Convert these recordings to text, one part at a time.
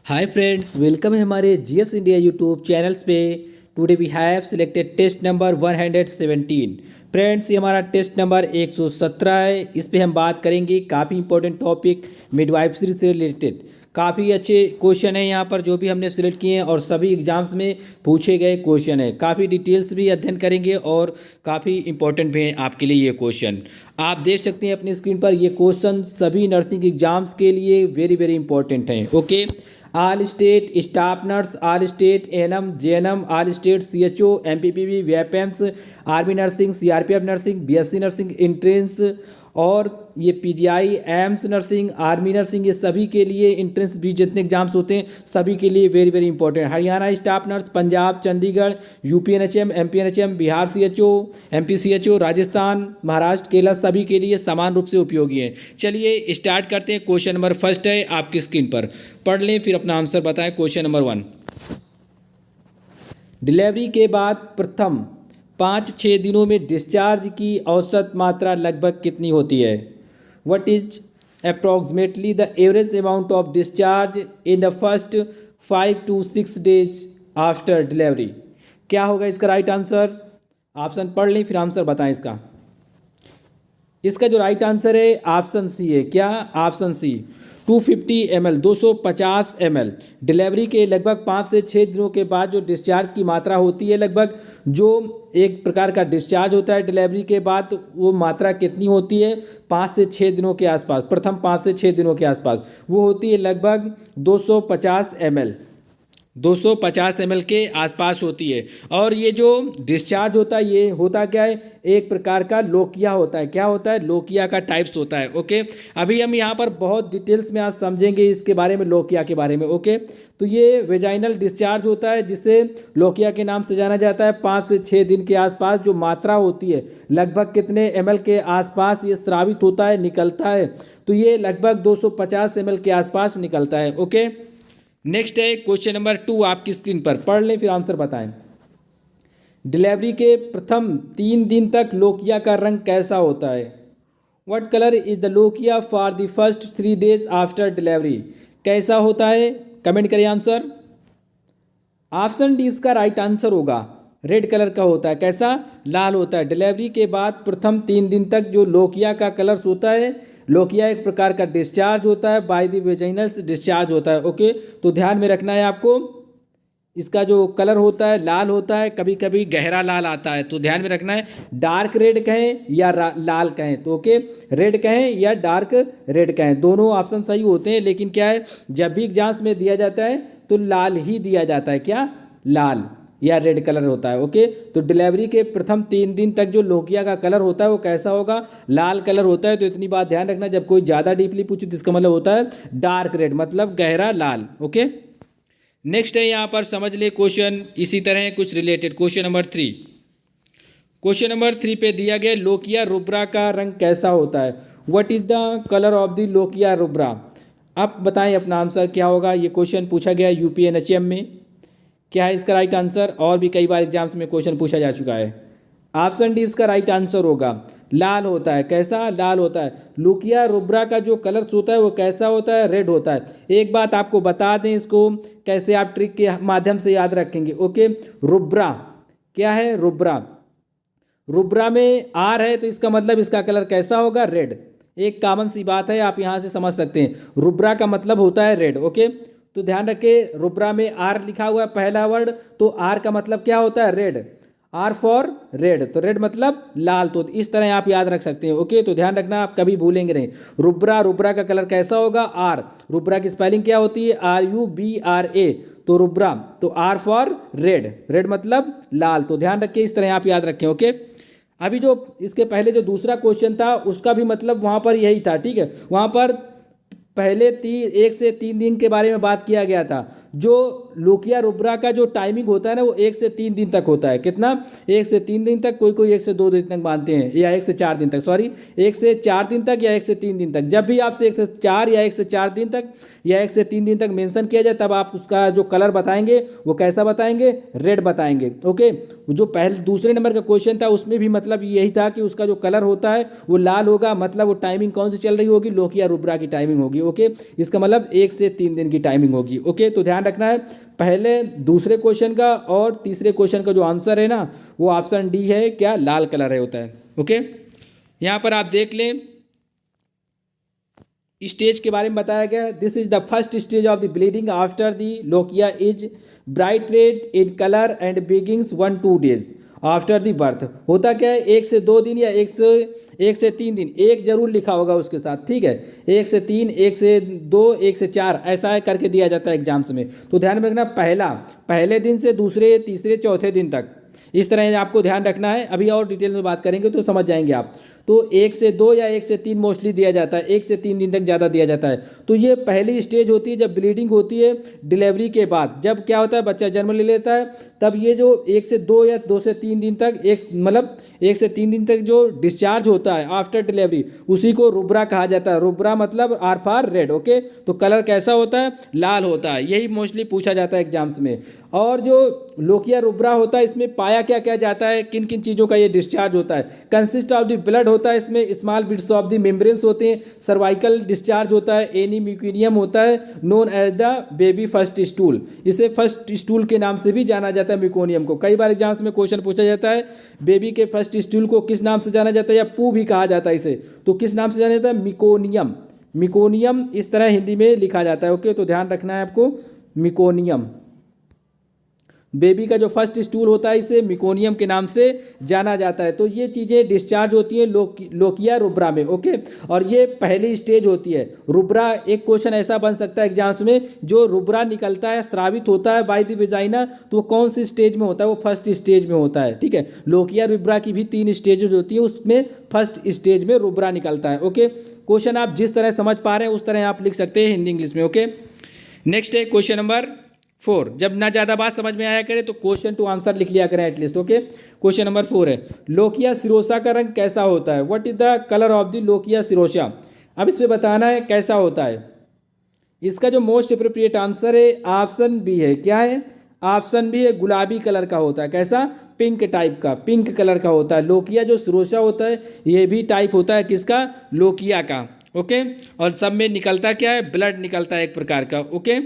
Hi friends, welcome है हमारे GFS India YouTube channels पे। Today we have selected test number 117। Friends, ये हमारा टेस्ट नंबर 117 है। इस पे हम बात करेंगे काफ़ी इंपॉर्टेंट टॉपिक मिडवाइफरी से रिलेटेड। काफ़ी अच्छे क्वेश्चन हैं यहाँ पर जो भी हमने सिलेक्ट किए हैं और सभी एग्जाम्स में पूछे गए क्वेश्चन है। काफ़ी डिटेल्स भी अध्ययन करेंगे और काफ़ी इंपॉर्टेंट भी हैं आपके लिए ये क्वेश्चन। आप देख सकते हैं अपनी स्क्रीन पर ये क्वेश्चन सभी नर्सिंग एग्जाम्स के लिए वेरी वेरी इंपॉर्टेंट हैं। Okay, all state staff nurse, all state ANM GNM, all state CHO, MPPV, वीएपीएम्स, army nursing, CRPF nursing, BSc nursing entrance और ये PGI, AIIMS nursing, army nursing, ये सभी के लिए एंट्रेंस भी जितने एग्जाम्स होते हैं सभी के लिए very very important. Haryana staff nurse, Punjab, Chandigarh, UPNHM, MPNHM, Bihar CHO, MP CHO, Rajasthan, Maharashtra, Kerala सभी के लिए समान रूप से उपयोगी है। चलिए स्टार्ट करते हैं। क्वेश्चन नंबर फर्स्ट है आपकी स्क्रीन पर, पढ़ लें फिर अपना आंसर बताएं। क्वेश्चन नंबर 1, डिलीवरी के बाद प्रथम 5-6 दिनों में डिस्चार्ज की औसत मात्रा लगभग कितनी होती है? What is approximately the average amount of discharge in the first 5 to 6 days after delivery? क्या होगा इसका राइट आंसर? ऑप्शन पढ़ लें फिर आंसर बताएं इसका। इसका जो राइट आंसर है ऑप्शन सी है। क्या? Option C, 250 ml, 250 ml। Delivery के लगभग 5 से 6 दिनों के बाद जो डिस्चार्ज की मात्रा होती है, लगभग जो एक प्रकार का डिस्चार्ज होता है डिलीवरी के बाद, तो वो मात्रा कितनी होती है? 5 से 6 दिनों के आसपास, प्रथम 5 से 6 दिनों के आसपास वो होती है लगभग 250 ml। 250 ml के आसपास होती है। और ये जो डिस्चार्ज होता है ये होता क्या है? एक प्रकार का लोकिया होता है। क्या होता है? लोकिया का टाइप्स होता है। ओके, अभी हम यहाँ पर बहुत डिटेल्स में आज समझेंगे इसके बारे में, लोकिया के बारे में। ओके, तो ये वेजाइनल डिस्चार्ज होता है जिसे लोकिया के नाम से जाना जाता है। 5 से 6 दिन के आसपास जो मात्रा होती है, लगभग कितने ml के आसपास ये स्रावित होता है, निकलता है, तो ये लगभग 250 ml के आसपास निकलता है। ओके, नेक्स्ट है क्वेश्चन नंबर 2 आपकी स्क्रीन पर, पढ़ लें फिर आंसर बताएं। डिलीवरी के प्रथम 3 दिन तक लोकिया का रंग कैसा होता है? What colour is the lochia for the first 3 days after delivery? कैसा होता है? कमेंट करिए आंसर। ऑप्शन डी इसका राइट आंसर होगा। रेड कलर का होता है। कैसा? लाल होता है। डिलीवरी के बाद प्रथम 3 दिन तक जो लोकिया का कलर होता है, लोकिया एक प्रकार का डिस्चार्ज होता है, बाय द वेजाइनस डिस्चार्ज होता है। ओके, तो ध्यान में रखना है आपको, इसका जो कलर होता है लाल होता है, कभी कभी गहरा लाल आता है, तो ध्यान में रखना है। डार्क रेड कहें या लाल कहें, तो ओके, रेड कहें या डार्क रेड कहें, दोनों ऑप्शन सही होते हैं। लेकिन क्या है, जब भी एग्जाम्स में दिया जाता है तो लाल ही दिया जाता है। क्या? लाल या रेड कलर होता है। ओके, तो डिलीवरी के प्रथम 3 दिन तक जो लोकिया का कलर होता है वो कैसा होगा? लाल कलर होता है। तो इतनी बात ध्यान रखना, जब कोई ज़्यादा डीपली पूछे तो इसका मतलब होता है डार्क रेड, मतलब गहरा लाल। ओके, नेक्स्ट है यहाँ पर समझ ले क्वेश्चन इसी तरह कुछ related. Question number 3, question number 3 पे दिया गया लोकिया रुब्रा का रंग कैसा होता है? What is the colour of the lochia rubra? आप बताएं अपना आंसर क्या होगा। ये क्वेश्चन पूछा गया यूपीएनएचएम में। क्या है इसका राइट आंसर? और भी कई बार एग्जाम्स में क्वेश्चन पूछा जा चुका है। ऑप्शन डी इसका राइट आंसर होगा। लाल होता है। कैसा? लाल होता है। लुकिया रुब्रा का जो कलर होता है वो कैसा होता है? रेड होता है। एक बात आपको बता दें, इसको कैसे आप ट्रिक के माध्यम से याद रखेंगे। ओके, रुब्रा क्या है? रुब्रा, रुब्रा में आर है तो इसका मतलब इसका कलर कैसा होगा? रेड। एक कॉमन सी बात है, आप यहाँ से समझ सकते हैं। रुब्रा का मतलब होता है रेड। ओके, तो ध्यान रखें, रुब्रा में आर लिखा हुआ है पहला वर्ड, तो आर का मतलब क्या होता है? रेड। आर फॉर रेड, तो रेड मतलब लाल, तो इस तरह आप याद रख सकते हैं। ओके, तो ध्यान रखना, आप कभी भूलेंगे नहीं। रुब्रा, रुब्रा का कलर कैसा होगा? आर। रुब्रा की स्पेलिंग क्या होती है? RUBRA, तो रुब्रा, तो आर फॉर रेड, रेड मतलब लाल, तो ध्यान रखिए, इस तरह आप याद रखें। ओके, अभी जो इसके पहले जो दूसरा क्वेश्चन था उसका भी मतलब वहाँ पर यही था। ठीक है, वहाँ पर पहले 1 से 3 दिन के बारे में बात किया गया था। जो लोकिया रुब्रा का जो टाइमिंग होता है ना वो 1 से 3 दिन तक होता है। कितना? 1 से 3 दिन तक, कोई कोई 1 से 2 दिन तक मानते हैं, या 1 से 4 दिन तक, सॉरी 1 से 4 दिन तक या 1 से 3 दिन तक। जब भी आपसे 1 से 4 या 1 से 4 दिन तक या 1 से 3 दिन तक मेंशन किया जाए तब आप उसका जो कलर बताएंगे वो कैसा बताएंगे? रेड बताएंगे। ओके, जो पहले दूसरे नंबर का क्वेश्चन था उसमें भी मतलब यही था कि उसका जो कलर होता है वो लाल होगा, मतलब वो टाइमिंग कौन सी चल रही होगी? लोकिया रुब्रा की टाइमिंग होगी। ओके, इसका मतलब 1 से 3 दिन की टाइमिंग होगी। ओके, तो ध्यान रखना है पहले दूसरे क्वेश्चन का और तीसरे क्वेश्चन का जो आंसर है ना वो ऑप्शन डी है, क्या? लाल कलर है होता है। ओके, यहाँ पर आप देख लें स्टेज के बारे में बताया गया है। This is the first stage of the bleeding after the lochia is bright red in colour and begins 1-2 days after the birth. होता क्या है? 1 से 2 दिन या 1 से 3 दिन, एक जरूर लिखा होगा उसके साथ, ठीक है? 1 से 3, 1 से 2, 1 से 4 ऐसा करके दिया जाता है एग्जाम्स में। तो ध्यान में रखना पहले दिन से दूसरे, तीसरे, चौथे दिन तक, इस तरह आपको ध्यान रखना है। अभी और डिटेल में बात करेंगे तो समझ जाएंगे आप। तो 1 से 2 या 1 से 3 मोस्टली दिया जाता है, 1 से 3 दिन तक ज़्यादा दिया जाता है। तो ये पहली स्टेज होती है जब ब्लीडिंग होती है डिलीवरी के बाद। जब क्या होता है? बच्चा जन्म ले लेता है, तब ये जो 1 से 2 या 2 से 3 दिन तक, मतलब 1 से 3 दिन तक जो डिस्चार्ज होता है आफ्टर डिलीवरी, उसी को रुब्रा कहा जाता है। रुब्रा मतलब आर फॉर रेड। ओके, तो कलर कैसा होता है? लाल होता है। यही मोस्टली पूछा जाता है एग्जाम्स में। और जो लोकिया रुब्रा होता है इसमें पाया क्या क्या जाता है, किन किन चीज़ों का ये डिस्चार्ज होता है? कंसिस्ट ऑफ द ब्लड होता है, इसमें small bits of the membranes होते हैं, सर्वाइकल डिस्चार्ज होता है, एनी म्यूकेनियम होता है, known as the baby first stool. इसे फर्स्ट स्टूल के नाम से भी जाना जाता है म्यूकोनियम को। कई बार एग्जाम्स में क्वेश्चन पूछा जाता है बेबी के फर्स्ट स्टूल को किस नाम से जाना जाता है, या पू भी कहा जाता है इसे, तो किस नाम से जाना जाता है? मिकोनियम। मिकोनियम इस तरह हिंदी में लिखा जाता है। ओके, तो ध्यान रखना है आपको, मिकोनियम। बेबी का जो फर्स्ट स्टूल होता है इसे मिकोनियम के नाम से जाना जाता है। तो ये चीज़ें डिस्चार्ज होती हैं लोकिया रुब्रा में। ओके, और ये पहली स्टेज होती है रुब्रा। एक क्वेश्चन ऐसा बन सकता है एग्जाम्स में, जो रुब्रा निकलता है, स्रावित होता है बाय द वेजाइना, तो वो कौन सी स्टेज में होता है? वो फर्स्ट स्टेज में होता है। ठीक है, लोकिया रुब्रा की भी 3 स्टेजेज होती है, उसमें फर्स्ट स्टेज में रुब्रा निकलता है। ओके, क्वेश्चन आप जिस तरह समझ पा रहे हैं उस तरह आप लिख सकते हैं हिंदी इंग्लिश में। ओके, नेक्स्ट है क्वेश्चन नंबर 4। जब ना ज़्यादा बात समझ में आया करे तो क्वेश्चन टू आंसर लिख लिया करें एटलीस्ट। ओके, क्वेश्चन नंबर 4 है लोकिया सिरोसा का रंग कैसा होता है? What is the colour of the lochia serosa? अब इसमें बताना है कैसा होता है। इसका जो मोस्ट अप्रोप्रिएट आंसर है ऑप्शन बी है। क्या है? ऑप्शन बी है, गुलाबी कलर का होता है। कैसा? पिंक टाइप का, पिंक कलर का होता है। लोकिया जो सिरोसा होता है ये भी टाइप होता है किसका? लोकिया का। ओके, और सब में निकलता क्या है? ब्लड निकलता है एक प्रकार का। ओके,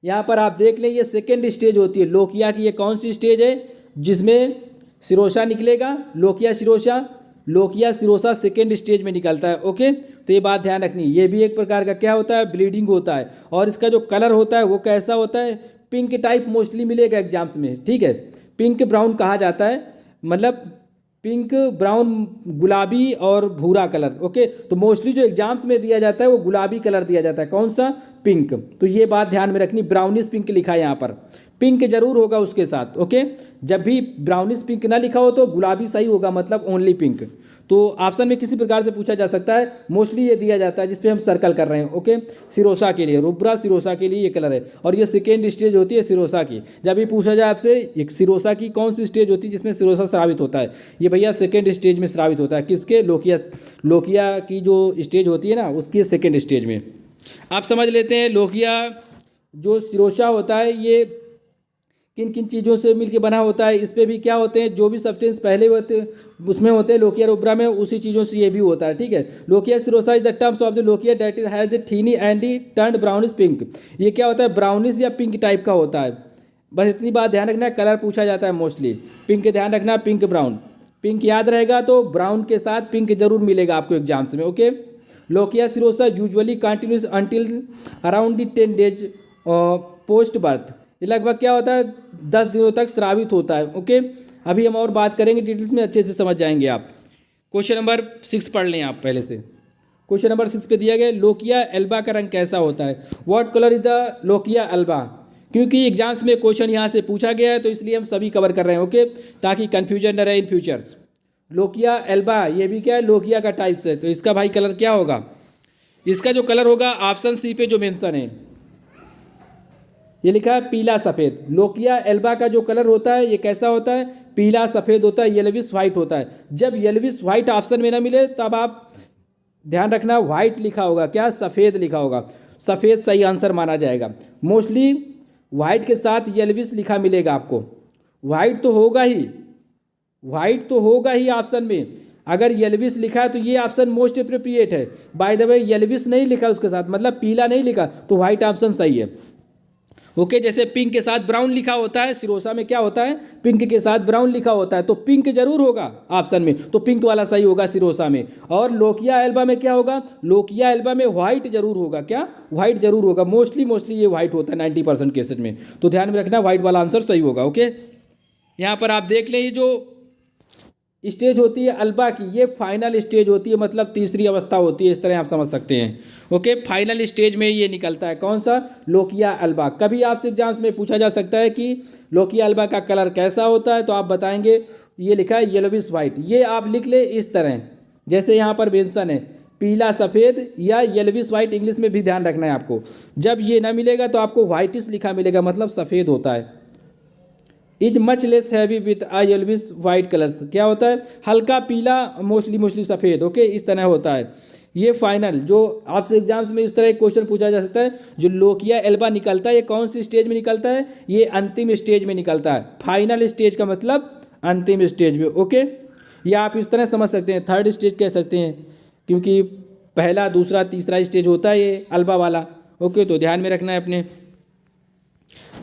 यहाँ पर आप देख लें ये सेकेंड स्टेज होती है लोकिया की। ये कौन सी स्टेज है जिसमें सिरोसा निकलेगा? Lochia serosa. Lochia serosa second stage में निकलता है। ओके, तो ये बात ध्यान रखनी। ये भी एक प्रकार का क्या होता है? ब्लीडिंग होता है। और इसका जो कलर होता है वो कैसा होता है? पिंक टाइप मोस्टली मिलेगा एग्जाम्स में। ठीक है, पिंक ब्राउन कहा जाता है, मतलब पिंक ब्राउन, गुलाबी और भूरा कलर। ओके, तो मोस्टली जो एग्जाम्स में दिया जाता है वो गुलाबी कलर दिया जाता है। कौन सा? पिंक। तो ये बात ध्यान में रखनी, ब्राउनिश पिंक लिखा है यहाँ पर, पिंक जरूर होगा उसके साथ। ओके, जब भी ब्राउनिश पिंक ना लिखा हो तो गुलाबी सही होगा, मतलब ओनली पिंक। तो ऑप्शन में किसी प्रकार से पूछा जा सकता है, मोस्टली ये दिया जाता है जिसपे हम सर्कल कर रहे हैं। ओके, सिरोसा के लिए, रुब्रा सिरोसा के लिए ये कलर है। और ये सेकेंड स्टेज होती है सिरोसा की। जब भी पूछा जाए आपसे एक सिरोसा की कौन सी स्टेज होती है जिसमें सिरोसा स्रावित होता है, ये भैया सेकेंड स्टेज में स्रावित होता है। किसके? लोकिया की जो स्टेज होती है ना उसकी सेकेंड स्टेज में। आप समझ लेते हैं लोकिया जो सिरोसा होता है ये किन किन चीज़ों से मिलकर बना होता है। इस पर भी क्या होते हैं, जो भी सब्सटेंस पहले होते उसमें होते हैं लोकिया रुब्रा में, उसी चीज़ों से ये भी होता है। ठीक है, lochia serosa is the terms of the lochia that is has the thinner and the turned brownish pink. ये क्या होता है? ब्राउनिश या पिंक टाइप का होता है। बस इतनी बात ध्यान रखना है। कलर पूछा जाता है मोस्टली पिंक, ध्यान रखना, पिंक ब्राउन। पिंक याद रहेगा तो ब्राउन के साथ पिंक जरूर मिलेगा आपको एग्जाम्स में। Okay, lochia serosa usually continuous until around the 10 days post birth. ये लगभग क्या होता है? 10 दिनों तक स्रावित होता है। ओके, अभी हम और बात करेंगे डिटेल्स में, अच्छे से समझ जाएंगे आप। क्वेश्चन नंबर 6 पढ़ लें आप पहले से। क्वेश्चन नंबर 6 पे दिया गया लोकिया एल्बा का रंग कैसा होता है? What colour is the lochia Elba? क्योंकि एग्जाम्स में क्वेश्चन यहाँ से पूछा गया है तो इसलिए हम सभी कवर कर रहे हैं। ओके, ताकि कन्फ्यूजन न रहे इन फ्यूचर्स। लोकिया एल्बा ये भी क्या है? लोकिया का टाइप्स है। तो इसका भाई कलर क्या होगा? इसका जो कलर होगा ऑप्शन सी पे जो मेंशन है, ये लिखा है पीला सफ़ेद। लोकिया एल्बा का जो कलर होता है ये कैसा होता है? पीला सफ़ेद होता है, येलोविश वाइट होता है। जब येलोविश वाइट ऑप्शन में ना मिले तब आप ध्यान रखना वाइट लिखा होगा, क्या? सफ़ेद लिखा होगा। सफ़ेद सही आंसर माना जाएगा। मोस्टली वाइट के साथ येलोविश लिखा मिलेगा आपको। वाइट तो होगा ही, वाइट तो होगा ही ऑप्शन में। अगर येल्विश लिखा है तो ये ऑप्शन मोस्ट अप्रोप्रिएट है। बाय द वे येल्विश नहीं लिखा उसके साथ, मतलब पीला नहीं लिखा, तो वाइट ऑप्शन सही है। ओके, जैसे पिंक के साथ ब्राउन लिखा होता है, सिरोसा में क्या होता है? पिंक के साथ ब्राउन लिखा होता है, तो पिंक जरूर होगा ऑप्शन में, तो पिंक वाला सही होगा सिरोसा में। और लोकिया एल्बा में क्या होगा? लोकिया एल्बा में व्हाइट जरूर होगा। क्या? व्हाइट जरूर होगा। मोस्टली ये व्हाइट होता है 90% केसेज में, तो ध्यान में रखना व्हाइट वाला आंसर सही होगा। ओके, यहाँ पर आप देख लें, ये जो स्टेज होती है अल्बा की, ये फाइनल स्टेज होती है, मतलब तीसरी अवस्था होती है, इस तरह आप समझ सकते हैं। ओके, फाइनल स्टेज में ये निकलता है। कौन सा? Lochia alba. कभी आपसे एग्जाम्स में पूछा जा सकता है कि लोकिया अल्बा का कलर कैसा होता है, तो आप बताएंगे ये लिखा है येलोविश वाइट। ये आप लिख ले इस तरह, जैसे यहाँ पर मेंशन है पीला सफ़ेद या येलोविश वाइट, इंग्लिश में भी ध्यान रखना है आपको। जब ये ना मिलेगा तो आपको वाइटिश लिखा मिलेगा, मतलब सफ़ेद होता है। Is much less heavy with a yellowish white colours, क्या होता है? हल्का पीला, मोस्टली सफ़ेद। ओके, इस तरह होता है। ये फाइनल जो आपसे एग्जाम्स में इस तरह एक क्वेश्चन पूछा जा सकता है, जो लोकिया एल्बा निकलता है, ये कौन सी स्टेज में निकलता है? ये अंतिम स्टेज में निकलता है। फाइनल स्टेज का मतलब अंतिम स्टेज में। ओके, या आप इस तरह समझ सकते हैं, थर्ड स्टेज कह सकते हैं, क्योंकि पहला, दूसरा, तीसरा स्टेज होता है ये अल्बा वाला। ओके, तो ध्यान में रखना है अपने।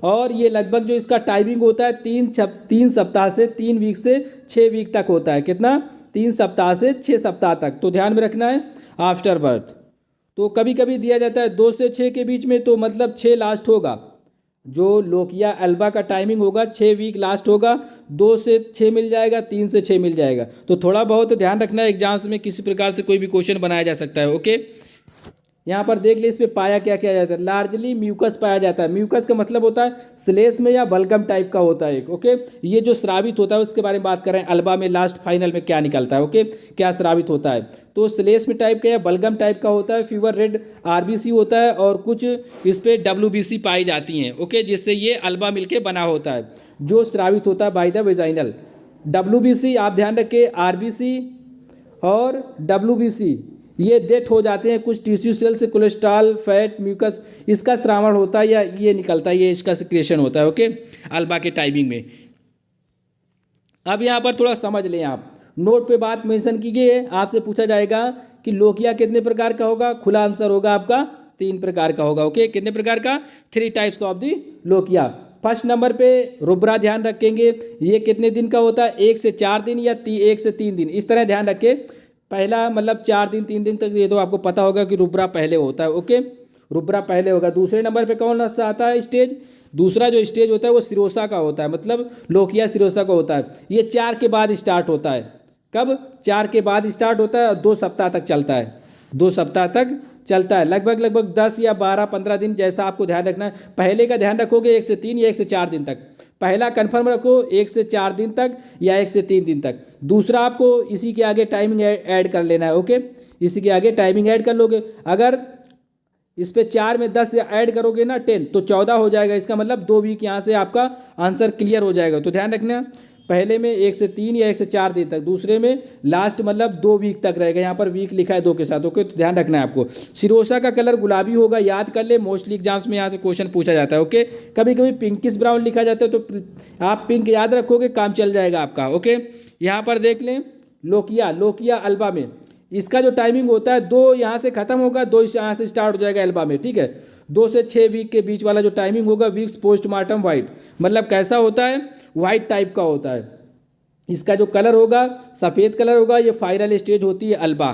और ये लगभग जो इसका टाइमिंग होता है 3 सप्ताह से 3 वीक से 6 वीक तक होता है। कितना? 3 सप्ताह से 6 सप्ताह तक, तो ध्यान में रखना है। आफ्टर बर्थ तो कभी कभी दिया जाता है 2 से 6 के बीच में, तो मतलब 6 लास्ट होगा। जो लोकिया अल्बा का टाइमिंग होगा 6 वीक लास्ट होगा। 2 से 6 मिल जाएगा, 3 से 6 मिल जाएगा, तो थोड़ा बहुत ध्यान रखना है। एग्जाम्स में किसी प्रकार से कोई भी क्वेश्चन बनाया जा सकता है। ओके, यहाँ पर देख ले, इस पे पाया क्या किया जाता है? लार्जली म्यूकस पाया जाता है। म्यूकस का मतलब होता है स्लेश में या बलगम टाइप का होता है। ओके, ये जो स्रावित होता है उसके बारे में बात कर रहे हैं। अल्बा में लास्ट फाइनल में क्या निकलता है? ओके, क्या स्रावित होता है? तो स्लेश में टाइप का या बलगम टाइप का होता है। फीवर रेड आरबीसी होता है, और कुछ इस पर डब्ल्यूबीसी पाई जाती हैं। ओके, जिससे ये अल्बा मिलके बना होता है, जो स्रावित होता है बाय द वेजाइनल। डब्ल्यूबीसी आप ध्यान रखें, आरबीसी और डब्ल्यूबीसी ये डेथ हो जाते हैं। कुछ टिश्यू सेल से कोलेस्ट्रॉल, फैट, म्यूकस, इसका श्रावण होता है या ये निकलता है, ये इसका सिक्रेशन होता है। ओके, अल्बा के टाइमिंग में। अब यहाँ पर थोड़ा समझ लें आप, नोट पे बात मेंशन की गई है। आपसे पूछा जाएगा कि लोकिया कितने प्रकार का होगा? खुला आंसर होगा आपका 3 प्रकार का होगा। ओके, कितने प्रकार का? 3 types of the lochia. First number पे रुब्रा ध्यान रखेंगे, ये कितने दिन का होता है? 1 से 4 दिन या 1 से 3 दिन, इस तरह ध्यान रखें। पहला मतलब 4 दिन 3 दिन तक, ये तो आपको पता होगा कि रुब्रा पहले होता है। ओके, रुब्रा पहले होगा। दूसरे नंबर पे कौन सा आता है स्टेज? दूसरा जो स्टेज होता है वो सिरोसा का होता है, मतलब लोकिया सिरोसा का होता है। ये 4 के बाद स्टार्ट होता है। कब? 4 के बाद स्टार्ट होता है और 2 सप्ताह तक चलता है। 2 सप्ताह तक चलता है, लगभग 10 या 12-15 दिन, जैसा आपको ध्यान रखना है। पहले का ध्यान रखोगे 1 से 3 या 1 से 4 दिन तक। पहला कंफर्म रखो 1 से 4 दिन तक या 1 से 3 दिन तक। दूसरा आपको इसी के आगे टाइमिंग ऐड कर लेना है। ओके, इसी के आगे टाइमिंग ऐड कर लोगे। अगर इस पे 4 में 10 ऐड करोगे ना 10, तो 14 हो जाएगा। इसका मतलब 2 वीक यहाँ से आपका आंसर क्लियर हो जाएगा। तो ध्यान रखना, पहले में 1 से 3 या 1 से 4 दिन तक, दूसरे में लास्ट मतलब 2 वीक तक रहेगा। यहाँ पर वीक लिखा है 2 के साथ। ओके, तो ध्यान रखना है आपको। सिरोसा का कलर गुलाबी होगा, याद कर ले, मोस्टली एग्जाम्स में यहाँ से क्वेश्चन पूछा जाता है। ओके, कभी कभी पिंकिश ब्राउन लिखा जाता है, तो आप पिंक याद रखोगे, काम चल जाएगा आपका। ओके, यहाँ पर देख लें लोकिया अल्बा में इसका जो टाइमिंग होता है 2 यहाँ से खत्म होगा, 2 यहाँ से स्टार्ट हो जाएगा एल्बा में। ठीक है, 2 से 6 वीक के बीच वाला जो टाइमिंग होगा, वीक्स पोस्टमार्टम वाइट, मतलब कैसा होता है? वाइट टाइप का होता है। इसका जो कलर होगा सफ़ेद कलर होगा। ये फाइनल स्टेज होती है अल्बा।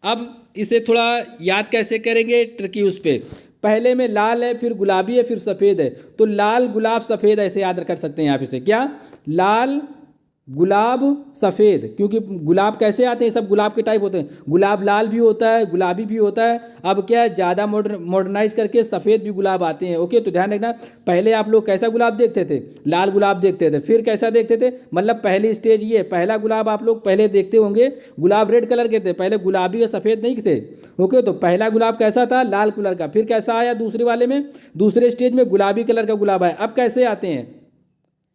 अब इसे थोड़ा याद कैसे करेंगे, ट्रिकी उस पर। पहले में लाल है, फिर गुलाबी है, फिर सफ़ेद है, तो लाल गुलाब सफ़ेद ऐसे याद कर सकते हैं आप इसे। क्या? लाल गुलाब सफ़ेद, क्योंकि गुलाब कैसे आते हैं, सब गुलाब के टाइप होते हैं, गुलाब लाल भी होता है, गुलाबी भी होता है। अब क्या है, ज़्यादा मॉडर्नाइज करके सफ़ेद भी गुलाब आते हैं। ओके, तो ध्यान रखना, पहले आप लोग कैसा गुलाब देखते थे, लाल गुलाब देखते थे, फिर कैसा देखते थे, मतलब पहली स्टेज ये पहला गुलाब आप लोग पहले देखते होंगे, गुलाब रेड कलर के थे, पहले गुलाबी और सफ़ेद नहीं थे। ओके, तो पहला गुलाब कैसा था, लाल कलर का, फिर कैसा आया दूसरे वाले में, दूसरे स्टेज में गुलाबी कलर का गुलाब आया। अब कैसे आते हैं,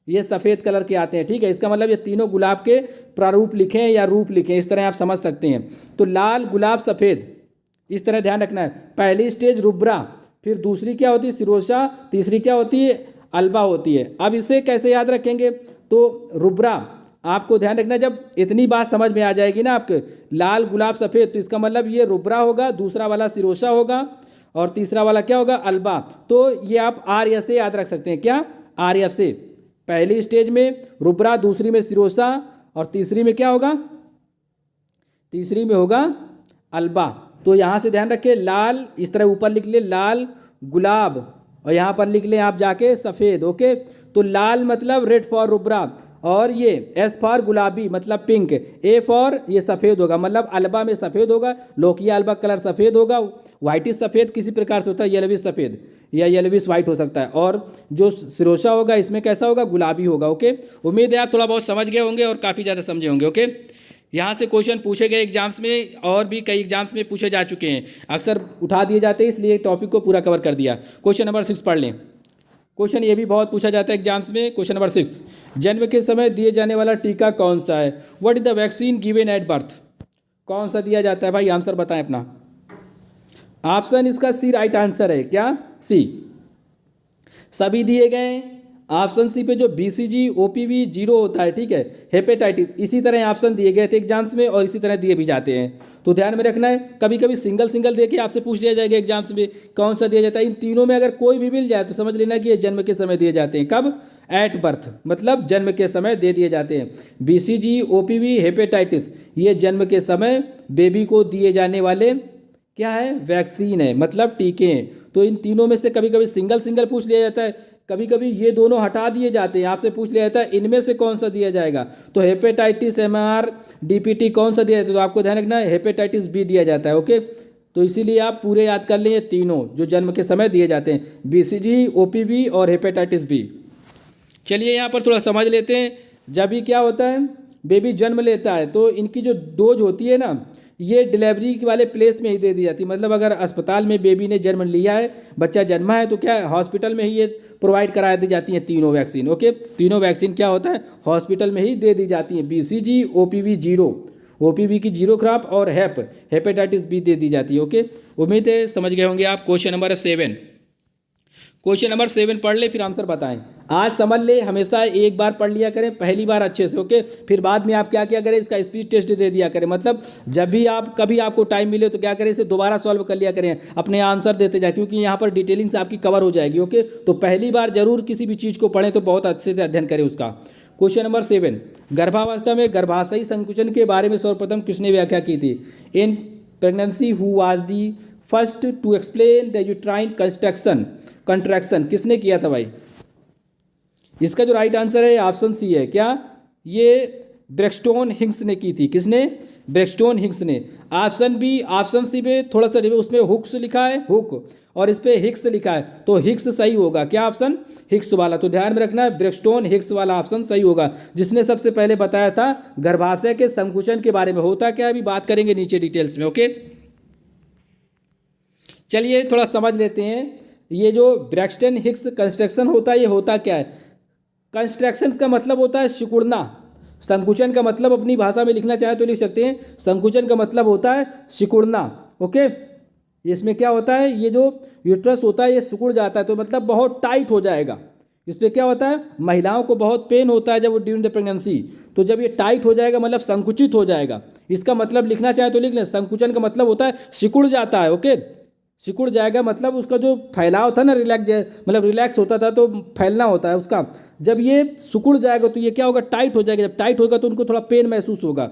ये सफ़ेद कलर के आते हैं। ठीक है, इसका मतलब ये तीनों गुलाब के प्रारूप लिखें या रूप लिखें, इस तरह आप समझ सकते हैं। तो लाल, गुलाब, सफ़ेद, इस तरह ध्यान रखना है। पहली स्टेज रुब्रा, फिर दूसरी क्या होती है सिरोशा, तीसरी क्या होती है अल्बा होती है। अब इसे कैसे याद रखेंगे, तो रुब्रा आपको ध्यान रखना, जब इतनी बात समझ में आ जाएगी ना आपके, लाल, गुलाब, सफ़ेद, तो इसका मतलब ये रुब्रा होगा, दूसरा वाला सिरोशा होगा और तीसरा वाला क्या होगा अल्बा। तो ये आप आर्य से याद रख सकते हैं, क्या आर्य से। पहली स्टेज में रुब्रा, दूसरी में सिरोसा और तीसरी में क्या होगा, तीसरी में होगा अल्बा। तो यहाँ से ध्यान रखें, लाल इस तरह ऊपर लिख ले लाल, गुलाब, और यहाँ पर लिख लें आप जाके सफ़ेद। ओके, तो लाल मतलब रेड फॉर रुब्रा, और ये एस फॉर गुलाबी मतलब पिंक, ए फॉर ये सफ़ेद होगा, मतलब अल्बा में सफ़ेद होगा, लोकिया अल्बा कलर सफ़ेद होगा, वाइटिश सफ़ेद किसी प्रकार से होता है, येलोविश सफ़ेद या येलोविश वाइट हो सकता है, और जो सिरोशा होगा इसमें कैसा होगा, गुलाबी होगा। ओके, उम्मीद है आप थोड़ा बहुत समझ गए होंगे और काफ़ी ज़्यादा समझे होंगे। ओके, यहाँ से क्वेश्चन पूछे गए एग्जाम्स में, और भी कई एग्जाम्स में पूछे जा चुके हैं, अक्सर उठा दिए जाते हैं, इसलिए टॉपिक को पूरा कवर कर दिया। क्वेश्चन नंबर 6 पढ़ लें। क्वेश्चन ये भी बहुत पूछा जाता है एग्जाम्स में। क्वेश्चन नंबर 6, जन्म के समय दिए जाने वाला टीका कौन सा है, what is the vaccine given at birth, कौन सा दिया जाता है भाई, आंसर बताएं अपना। ऑप्शन इसका सी राइट आंसर है, क्या सी, सभी दिए गए। ऑप्शन सी पे जो BCG OPV 0 होता है, ठीक है, हेपेटाइटिस, इसी तरह ऑप्शन दिए गए थे एग्जाम्स में और इसी तरह दिए भी जाते हैं, तो ध्यान में रखना है। कभी कभी सिंगल सिंगल देके आपसे पूछ लिया जाएगा एग्जाम्स में कौन सा दिया जाता है, इन तीनों में अगर कोई भी मिल जाए तो समझ लेना कि ये जन्म के समय दिए जाते हैं। कब, एट बर्थ, मतलब जन्म के समय दे दिए जाते हैं। BCG OPV हेपेटाइटिस ये जन्म के समय बेबी को दिए जाने वाले क्या है, वैक्सीन है, मतलब टीके हैं। तो इन तीनों में से कभी कभी सिंगल सिंगल पूछ लिया जाता है, कभी कभी ये दोनों हटा दिए जाते हैं, आपसे पूछ लिया जाता है इनमें से कौन सा दिया जाएगा, तो हेपेटाइटिस MR DPT कौन सा दिया जाता है, तो आपको ध्यान रखना है हेपेटाइटिस B दिया जाता है। ओके, तो इसीलिए आप पूरे याद कर लें ये तीनों जो जन्म के समय दिए जाते हैं, BCG OPV और हेपेटाइटिस B। चलिए यहाँ पर थोड़ा समझ लेते हैं। जब भी क्या होता है, बेबी जन्म लेता है तो इनकी जो डोज होती है ना, ये डिलीवरी वाले प्लेस में ही दे दी जाती है। मतलब अगर अस्पताल में बेबी ने जन्म लिया है, बच्चा जन्मा है, तो क्या है हॉस्पिटल में ही ये प्रोवाइड करा दी जाती हैं तीनों वैक्सीन। ओके, तीनों वैक्सीन क्या होता है, हॉस्पिटल में ही दे दी जाती हैं। BCG OPV 0, OPV की 0 क्रॉप और हेपेटाइटिस B दे दी जाती है। ओके, उम्मीद है समझ गए होंगे आप। क्वेश्चन नंबर 7, क्वेश्चन नंबर 7 पढ़ ले फिर आंसर बताएं। आज समझ ले, हमेशा एक बार पढ़ लिया करें पहली बार अच्छे से। ओके, फिर बाद में आप क्या क्या करें, इसका स्पीड टेस्ट दे दिया करें। मतलब जब भी आप कभी आपको टाइम मिले तो क्या करें, इसे दोबारा सॉल्व कर लिया करें, अपने आंसर देते जाए, क्योंकि यहाँ पर डिटेलिंग से आपकी कवर हो जाएगी। ओके, तो पहली बार जरूर किसी भी चीज़ को पढ़ें तो बहुत अच्छे से अध्ययन करें उसका। क्वेश्चन नंबर 7, गर्भावस्था में गर्भाशयी संकुचन के बारे में सर्वप्रथम किसने व्याख्या की थी। In pregnancy who was the first to explain the uterine contraction, किसने किया था भाई। इसका जो राइट आंसर है ऑप्शन सी है, क्या, ये ब्रेक्सटोन हिग्स ने की थी। किसने, ब्रेक्सटोन हिग्स ने। ऑप्शन बी, ऑप्शन सी पे थोड़ा सा उसमें हुक्स लिखा है, हुक, और इस पे हिग्स लिखा है, तो हिग्स सही होगा। क्या ऑप्शन, हिग्स वाला। तो ध्यान में रखना है, ब्रेक्सटोन हिग्स वाला ऑप्शन सही होगा, जिसने सबसे पहले बताया था गर्भाशय के संकुचन के बारे में। होता क्या है अभी बात करेंगे नीचे डिटेल्स में। ओके, चलिए थोड़ा समझ लेते हैं। ये जो ब्रेक्सटन हिग्स कंस्ट्रक्शन होता है, ये होता क्या है। कंस्ट्रक्शन का मतलब होता है सिकुड़ना, संकुचन का मतलब अपनी भाषा में लिखना चाहे तो लिख सकते हैं, संकुचन का मतलब होता है सिकुड़ना। ओके, इसमें क्या होता है, ये जो यूट्रस होता है ये सिकुड़ जाता है, तो मतलब बहुत टाइट हो जाएगा। इस पर क्या होता है, महिलाओं को बहुत पेन होता है जब वो ड्यूरिंग द प्रेगनेंसी, तो जब ये टाइट हो जाएगा मतलब संकुचित हो जाएगा। इसका मतलब लिखना चाहे तो लिख लें, संकुचन का मतलब होता है सिकुड़ जाता है। ओके, सिकुड़ जाएगा मतलब उसका जो फैलाव था ना, रिलैक्स होता था तो फैलना होता है उसका। जब ये सिकुड़ जाएगा तो ये क्या होगा, टाइट हो जाएगा। जब टाइट होगा तो उनको थोड़ा पेन महसूस होगा,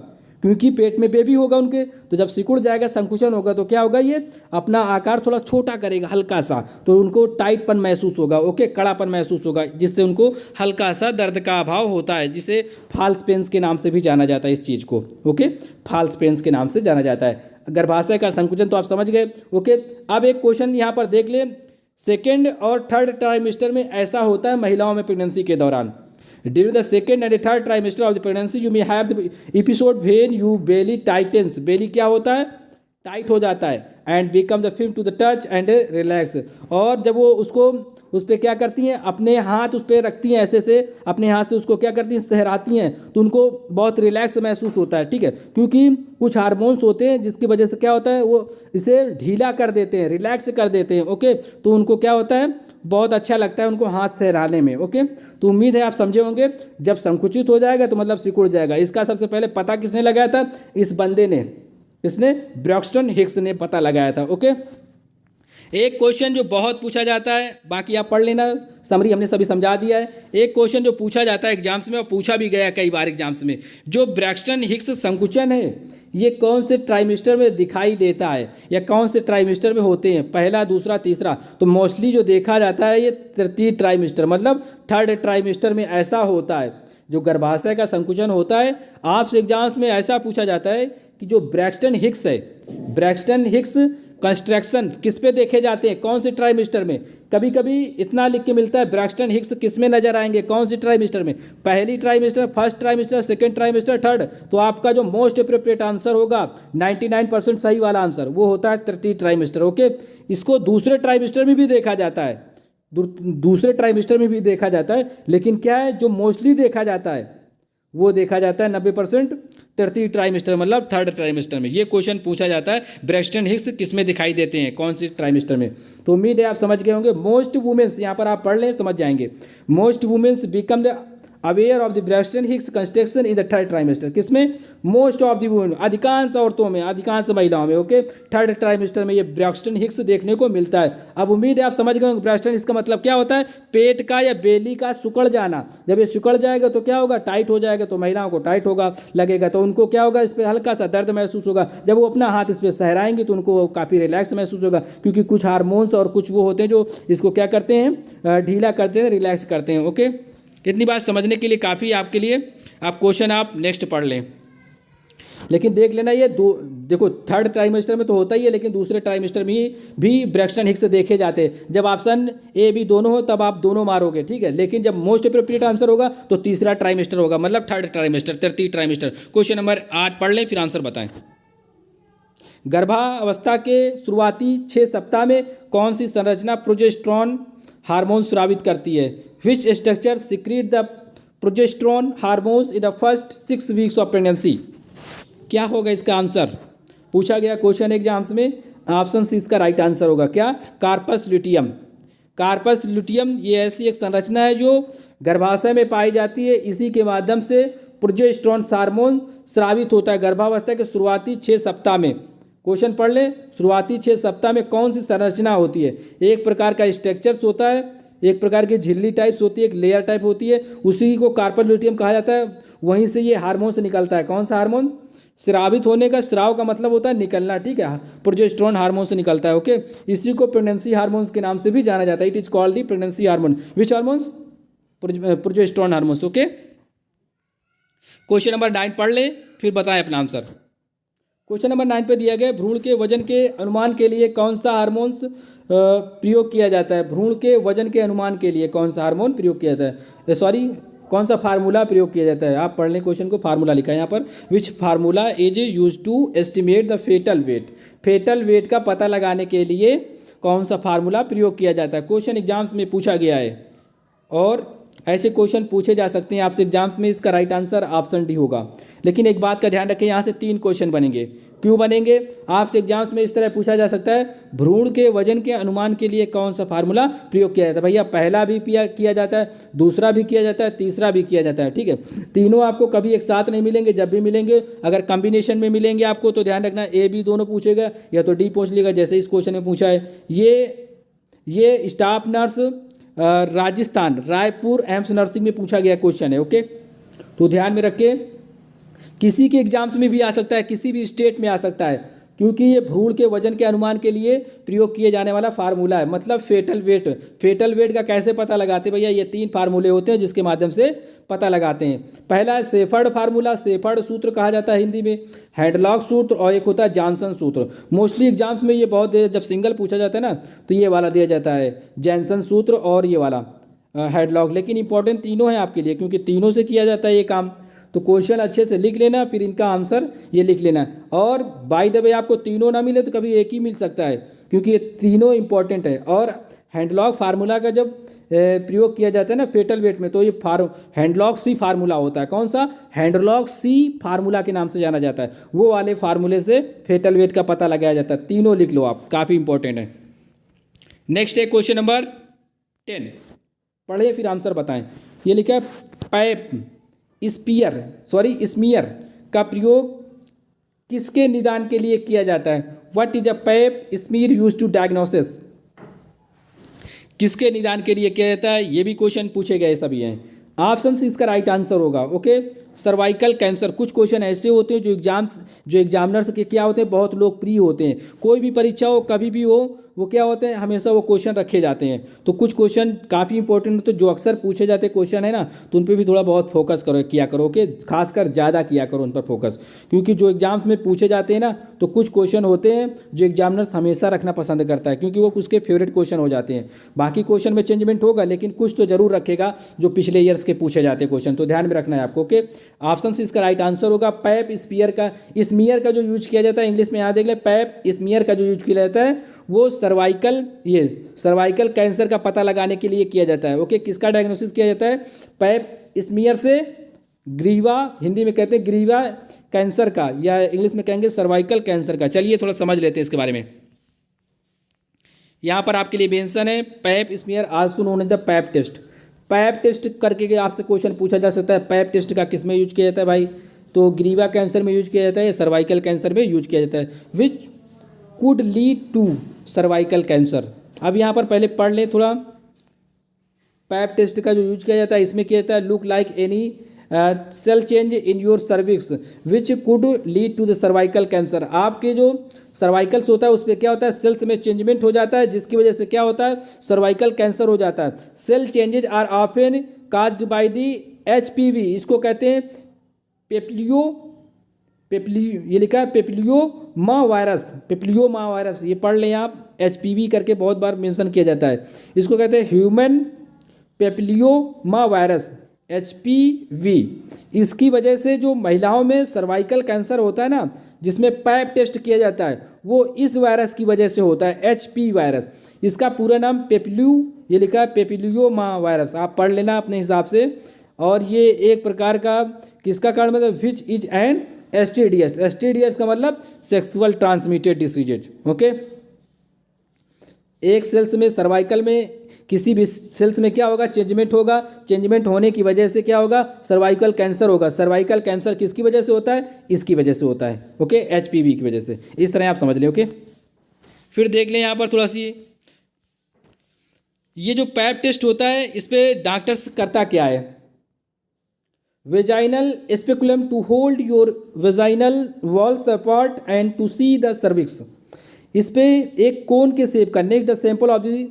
क्योंकि पेट में बेबी होगा उनके, तो जब सिकुड़ जाएगा, संकुचन होगा, तो क्या होगा, ये अपना आकार थोड़ा छोटा करेगा हल्का सा, तो उनको टाइटपन महसूस होगा, ओके, कड़ापन महसूस होगा, जिससे उनको हल्का सा दर्द का अभाव होता है, जिसे फॉल्स पेन्स के नाम से भी जाना जाता है इस चीज़ को, ओके, फॉल्स पेन्स के नाम से जाना जाता है। गर्भाशय का संकुचन तो आप समझ गए, ओके। अब एक क्वेश्चन यहाँ पर देख ले, सेकेंड और थर्ड ट्राइमेस्टर में ऐसा होता है महिलाओं में प्रेगनेंसी के दौरान, during the second and third trimester of the pregnancy you may have the episode when you belly tightens, belly क्या होता है, टाइट हो जाता है, and become the firm to the touch and relax, और जब वो उसको उस पर क्या करती हैं, अपने हाथ उस पर रखती हैं, ऐसे से अपने हाथ से उसको क्या करती हैं, सहराती हैं, तो उनको बहुत रिलैक्स महसूस होता है, ठीक है, क्योंकि कुछ हार्मोन्स होते हैं जिसकी वजह से क्या होता है, वो इसे ढीला कर देते हैं, रिलैक्स कर देते हैं, ओके, तो उनको क्या होता है, बहुत अच्छा लगता है उनको हाथ सहराने में, ओके। तो उम्मीद है आप समझे होंगे, जब संकुचित हो जाएगा तो मतलब सिकुड़ जाएगा। इसका सबसे पहले पता किसने लगाया था, इस बंदे ने, इसने ब्रैक्सटन हिक्स ने पता लगाया था, ओके। एक क्वेश्चन जो बहुत पूछा जाता है, बाकी आप पढ़ लेना, समरी हमने सभी समझा दिया है। एक क्वेश्चन जो पूछा जाता है एग्जाम्स में, और पूछा भी गया कई बार एग्जाम्स में, जो ब्रैक्सटन हिक्स संकुचन है ये कौन से ट्राइमेस्टर में दिखाई देता है, या कौन से ट्राइमेस्टर में होते हैं, पहला, दूसरा, तीसरा, तो मोस्टली जो देखा जाता है ये तृतीय ट्राइमेस्टर, मतलब थर्ड ट्राइमेस्टर में ऐसा होता है जो गर्भाशय का संकुचन होता है। आपसे एग्जाम्स में ऐसा पूछा जाता है कि जो ब्रैक्सटन हिक्स है, ब्रैक्सटन हिक्स कंस्ट्रक्शन किस पे देखे जाते हैं, कौन से ट्राइमेस्टर में, कभी कभी इतना लिख के मिलता है ब्रैक्सटन हिक्स किस में नजर आएंगे, कौन सी ट्राइमेस्टर में, पहली trimester, first trimester, second trimester, third, तो आपका जो मोस्ट अप्रोप्रिएट आंसर होगा 99% सही वाला आंसर वो होता है तृतीय ट्राइमेस्टर, ओके। इसको दूसरे ट्राइमेस्टर में भी देखा जाता है, दूसरे ट्राइमेस्टर में भी देखा जाता है, लेकिन क्या है, जो मोस्टली देखा जाता है वो देखा जाता है 90% तृतीय ट्राइमेस्टर, मतलब थर्ड ट्राइमेस्टर में। ये क्वेश्चन पूछा जाता है ब्रैक्सटन हिक्स किस में दिखाई देते हैं, कौन सी ट्राइमेस्टर में। तो उम्मीद है आप समझ गए होंगे। मोस्ट वुमेन्स, यहाँ पर आप पढ़ लें समझ जाएंगे, most womens become the aware of the Braxton Hicks construction in the third trimester, किसमें, मोस्ट ऑफ द वुमेन, अधिकांश औरतों में, अधिकांश महिलाओं में, ओके, थर्ड ट्राइमेस्टर में ये ब्रैक्सटन हिक्स देखने को मिलता है। अब उम्मीद है आप समझ गए होंगे ब्रैक्सटन हिक्स का मतलब क्या होता है, पेट का या बेली का सिकुड़ जाना। जब ये सिकुड़ जाएगा तो क्या होगा, टाइट हो जाएगा, तो महिलाओं को टाइट होगा लगेगा, तो उनको क्या होगा, इस पर हल्का सा दर्द महसूस होगा। जब वो अपना हाथ इस पर सहराएंगे तो उनको काफ़ी रिलैक्स महसूस होगा, क्योंकि कुछ हार्मोन्स और कुछ वो होते हैं जो इसको क्या करते हैं, ढीला करते हैं, रिलैक्स करते हैं, ओके। इतनी बात समझने के लिए काफ़ी आपके लिए। आप क्वेश्चन आप नेक्स्ट पढ़ लें, लेकिन देख लेना ये देखो थर्ड ट्राइमेस्टर में तो होता ही है, लेकिन दूसरे ट्राइमेस्टर में भी ब्रैक्सटन हिक्स देखे जाते हैं। जब ऑप्शन ए बी दोनों हो तब आप दोनों मारोगे, ठीक है, लेकिन जब मोस्ट अप्रोप्रिएट आंसर होगा तो तीसरा ट्राइमेस्टर होगा, मतलब थर्ड ट्राइमेस्टर, तृतीय ट्राइमेस्टर। क्वेश्चन नंबर 8 पढ़ लें, फिर आंसर बताएं। गर्भावस्था के शुरुआती 6 सप्ताह में कौन सी संरचना प्रोजेस्टेरॉन हार्मोन स्रावित करती है, which structure secrete the progesterone hormones in the first 6 weeks of pregnancy. क्या होगा इसका आंसर, पूछा गया क्वेश्चन एग्जाम्स में। ऑप्शन सी इसका राइट आंसर होगा, क्या, कार्पस ल्यूटियम। कार्पस ल्यूटियम ये ऐसी एक संरचना है जो गर्भाशय में पाई जाती है, इसी के माध्यम से प्रोजेस्टेरॉन हार्मोन स्रावित होता है गर्भावस्था के शुरुआती 6 सप्ताह में। क्वेश्चन पढ़ लें, शुरुआती 6 सप्ताह में कौन सी संरचना होती है। एक प्रकार का स्ट्रक्चर्स होता है, एक प्रकार की झिल्ली टाइप्स होती है, एक लेयर टाइप होती है, उसी को कार्पस ल्यूटियम कहा जाता है। वहीं से ये हार्मोन से निकलता है। कौन सा हार्मोन, स्रावित होने का, स्राव का मतलब होता है निकलना, ठीक है, प्रोजेस्टेरॉन हार्मोन से निकलता है, ओके। इसी को प्रेगनेंसी हार्मोन्स के नाम से भी जाना जाता है। It is called the pregnancy hormone. Which hormones, progesterone hormones, okay. Question number 9 पढ़ ले, फिर बताएं अपना आंसर। क्वेश्चन नंबर 9 पे दिया गया, भ्रूण के वजन के अनुमान के लिए कौन सा हार्मोन्स प्रयोग किया जाता है। भ्रूण के वजन के अनुमान के लिए कौन सा हार्मोन प्रयोग किया जाता है, सॉरी कौन सा फार्मूला प्रयोग किया जाता है। आप पढ़ लें क्वेश्चन को, फार्मूला लिखा है यहाँ पर, which formula is use to estimate the fetal weight. Fetal weight का पता लगाने के लिए कौन सा फार्मूला प्रयोग किया जाता है। क्वेश्चन एग्जाम्स में पूछा गया है और ऐसे क्वेश्चन पूछे जा सकते हैं आपसे एग्जाम्स में। इसका राइट आंसर ऑप्शन डी होगा। लेकिन एक बात का ध्यान रखें, यहाँ से 3 क्वेश्चन बनेंगे। क्यों बनेंगे, आपसे एग्जाम्स में इस तरह पूछा जा सकता है, भ्रूण के वजन के अनुमान के लिए कौन सा फार्मूला प्रयोग किया जाता है। भैया पहला भी किया जाता है, दूसरा भी किया जाता है, तीसरा भी किया जाता है, ठीक है। तीनों आपको कभी एक साथ नहीं मिलेंगे, जब भी मिलेंगे अगर कॉम्बिनेशन में मिलेंगे आपको तो ध्यान रखना ए बी दोनों पूछेगा या तो डी पूछ लेगा, जैसे इस क्वेश्चन में पूछा है। ये staff nurse Rajasthan Raipur AIIMS nursing में पूछा गया क्वेश्चन है, ओके। तो ध्यान में रखें किसी के एग्जाम्स में भी आ सकता है, किसी भी स्टेट में आ सकता है, क्योंकि ये भ्रूण के वजन के अनुमान के लिए प्रयोग किए जाने वाला फार्मूला है। मतलब फेटल वेट का कैसे पता लगाते हैं भैया, ये 3 फार्मूले होते हैं जिसके माध्यम से पता लगाते हैं। पहला है सेफर्ड फार्मूला, सेफर्ड सूत्र कहा जाता है हिंदी में, हैडलॉक सूत्र, और एक होता है जॉनसन सूत्र। मोस्टली एग्जाम्स में ये बहुत जब सिंगल पूछा जाता है ना तो ये वाला दिया जाता है, जॉनसन सूत्र और ये वाला हैडलॉक। लेकिन इंपॉर्टेंट तीनों हैं आपके लिए, क्योंकि तीनों से किया जाता है ये काम। तो क्वेश्चन अच्छे से लिख लेना, फिर इनका आंसर ये लिख लेना। और बाय द वे आपको तीनों ना मिले तो कभी एक ही मिल सकता है, क्योंकि ये तीनों इंपॉर्टेंट है। और हैडलॉक फार्मूला का जब प्रयोग किया जाता है ना फेटल वेट में, तो ये हैडलॉक सी फार्मूला होता है। कौन सा? हैडलॉक सी फार्मूला के नाम से जाना जाता है। वो वाले फार्मूले से फेटल वेट का पता लगाया जाता है। तीनों लिख लो आप, काफ़ी इंपॉर्टेंट है। नेक्स्ट है क्वेश्चन नंबर 10, पढ़े फिर आंसर बताएं। ये लिखा है पैप स्मीयर का प्रयोग किसके निदान के लिए किया जाता है? What is a Pap smear used to diagnosis? किसके निदान के लिए किया जाता है? ये भी क्वेश्चन पूछे गए सभी हैं। ऑप्शन सी इसका राइट आंसर होगा। Okay, cervical cancer. कुछ क्वेश्चन ऐसे होते हैं जो एग्जामिनर्स के क्या होते हैं, बहुत लोकप्रिय होते हैं। कोई भी परीक्षा हो, कभी भी हो, वो क्या होते हैं, हमेशा वो क्वेश्चन रखे जाते हैं। तो कुछ क्वेश्चन काफ़ी इंपॉर्टेंट होते हैं जो अक्सर पूछे जाते क्वेश्चन है ना, तो उन पर भी थोड़ा बहुत फोकस किया करो। ओके, खासकर ज़्यादा किया करो उन पर फोकस, क्योंकि जो एग्जाम्स में पूछे जाते हैं ना, तो कुछ क्वेश्चन होते हैं जो एग्जामिनर्स हमेशा रखना पसंद करता है, क्योंकि वो उसके फेवरेट क्वेश्चन हो जाते हैं। बाकी क्वेश्चन में चेंजमेंट होगा, लेकिन कुछ तो जरूर रखेगा जो पिछले ईयर्स के पूछे जाते हैं क्वेश्चन, तो ध्यान में रखना है आपको। ओके, ऑप्शन सी इसका राइट आंसर होगा। पैप स्मीयर का जो यूज किया जाता है, इंग्लिश में यहाँ देख लें, पैप स्मीयर का जो यूज किया जाता है वो सर्वाइकल कैंसर का पता लगाने के लिए किया जाता है। ओके, किसका डायग्नोसिस किया जाता है? पैप स्मीयर से ग्रीवा, हिंदी में कहते हैं ग्रीवा कैंसर का, या इंग्लिश में कहेंगे सर्वाइकल कैंसर का। चलिए थोड़ा समझ लेते हैं इसके बारे में। यहाँ पर आपके लिए मेंशन है Pap smear also known as the Pap test. Pap test करके आपसे क्वेश्चन पूछा जा सकता है। पैप टेस्ट का किस में यूज किया जाता है भाई? तो ग्रीवा कैंसर में यूज किया जाता है या सर्वाइकल कैंसर में यूज किया जाता है। Which could lead to cervical cancer. अब यहाँ पर पहले पढ़ लें थोड़ा। पैप टेस्ट का जो यूज किया जाता है, इसमें किया जाता है look like any cell change in your cervix which could lead to the cervical cancer. आपके जो सर्वाइकल्स होता है उस पर क्या होता है, सेल्स में चेंजमेंट हो जाता है, जिसकी वजह से क्या होता है, सर्वाइकल कैंसर हो जाता है। Cell changes are often caused by the HPV। इसको कहते हैं ये लिखा है पेप्लियोमा वायरस। ये पढ़ लें आप, HPV करके बहुत बार मेंशन किया जाता है। इसको कहते हैं ह्यूमन पेप्लियोमा वायरस, HPV। इसकी वजह से जो महिलाओं में सर्वाइकल कैंसर होता है ना, जिसमें पैप टेस्ट किया जाता है, वो इस वायरस की वजह से होता है, HP वायरस। इसका पूरा नाम ये लिखा है पेप्लियोमा वायरस, आप पढ़ लेना अपने हिसाब से। और ये एक प्रकार का किसका कारण, मतलब विच इज एन STDs का मतलब सेक्सुअल ट्रांसमिटेड डिसीजेज। ओके, एक सेल्स में, सर्वाइकल में किसी भी सेल्स में क्या होगा, चेंजमेंट होगा। चेंजमेंट होने की वजह से क्या होगा, सर्वाइकल कैंसर होगा। सर्वाइकल कैंसर किसकी वजह से होता है? इसकी वजह से होता है। ओके, HPV की वजह से। इस तरह आप समझ लें। ओके, फिर देख लें यहाँ पर थोड़ा सी, ये जो पैप टेस्ट होता है इस पर डॉक्टर्स करता क्या है? Vaginal speculum to hold your vaginal walls apart and to see the cervix. इस पे एक कोन के शेप का, next the sample of the